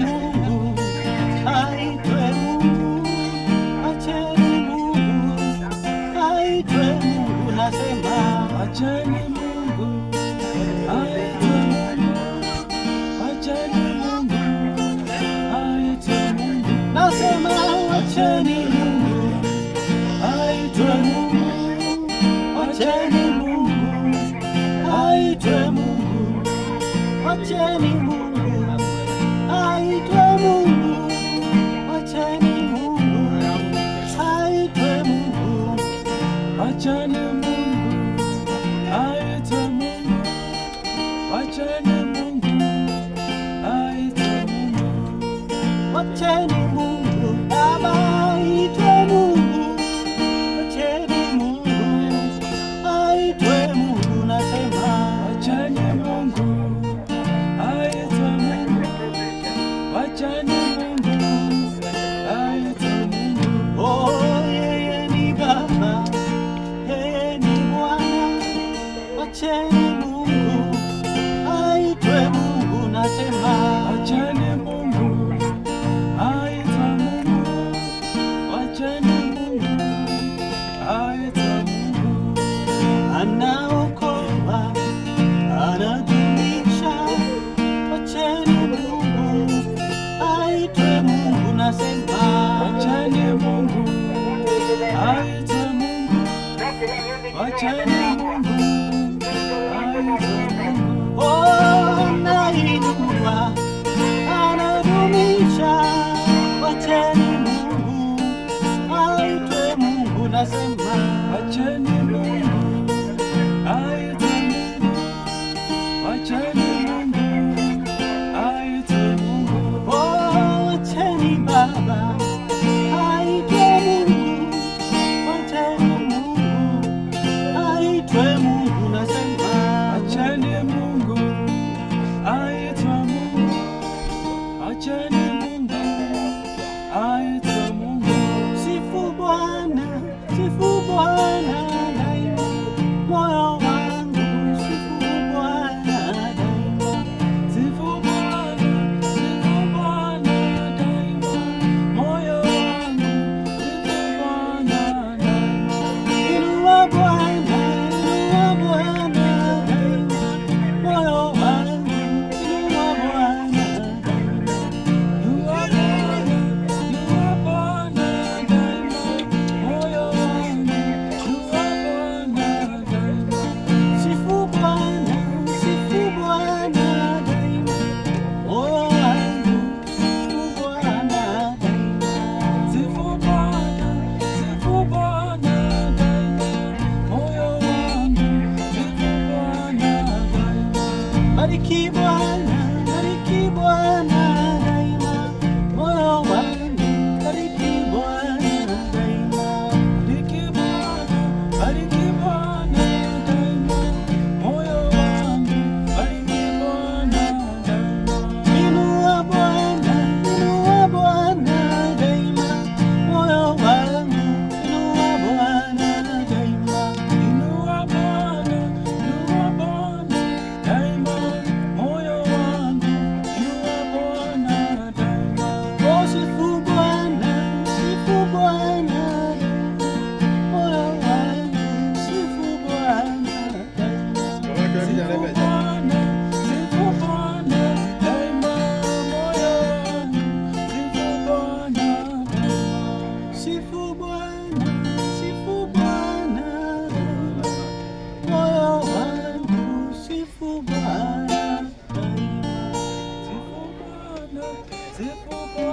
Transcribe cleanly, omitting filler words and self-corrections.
Mungu, aitwe Mungu, acheni Mungu, aitwe Mungu, nasema acheni Mungu, aitwe Mungu, acheni Mungu, aitwe Mungu, nasema acheni Mungu, aitwe Mungu, acheni Mungu, aitwe Mungu, acheni Mungu, aitwe Mungu, acheni Mungu, aitwe Mungu, acheni Mungu, aitwe Mungu, acheni Mungu, aitwe Mungu, acheni Mungu, Baba aitwe Mungu, acheni Mungu, aitwe Mungu, nasema acheni Mungu, aitwe Mungu, acheni Mungu, aitwe Mungu. Oh, yeye ni Baba, yeye ni Bwana, acheni Mungu, aitwe Mungu, nasema acheni Mungu, aitwe Mungu, acheni Mungu, aitwe Mungu. Anaokoa, anadumisha, acheni Mungu, aitwe Mungu, nasema acheni Mungu, aitwe Mungu, acheni Mungu, aitwe Mungu. Oh, anainua, anadumisha, acheni Mungu, aitwe Mungu, nasema acheni Mungu, aitwe Mungu, acheni Mungu, aitwe Mungu. Oh, acheni Baba, aitwe Mungu, acheni Mungu, aitwe Mungu, nasema acheni Mungu, aitwe Mungu, acheni Mungu, aitwe Mungu. Sifu Bwana, sifu Bwana daima, moyo wangu sifu Bwana daima, sifu Bwana daima, moyo wangu sifu Bwana daima. Inua Bwana daima, moyo wangu inua Bwana daima, inua Bwana daima, moyo wangu inua Bwana daima. Sifu Bwana daima, moyo wangu sifu Bwana daima, sifu Bwana daima, moyo wangu sifu Bwana daima. Bariki Bwana daima, moyo wangu bariki Bwana daima, bariki Bwana daima, moyo wangu bariki Bwana daima. Inua Bwana daima, moyo wangu inua Bwana daima, inua Bwana daima, moyo wangu inua Bwana daima. Oh, sifu Bwana daima, moyo wangu sifu Bwana daima, sifu Bwana daima, moyo wangu sifu Bwana daima, sifu Bwana daima, moyo wangu sifu Bwana daima, sifu Bwana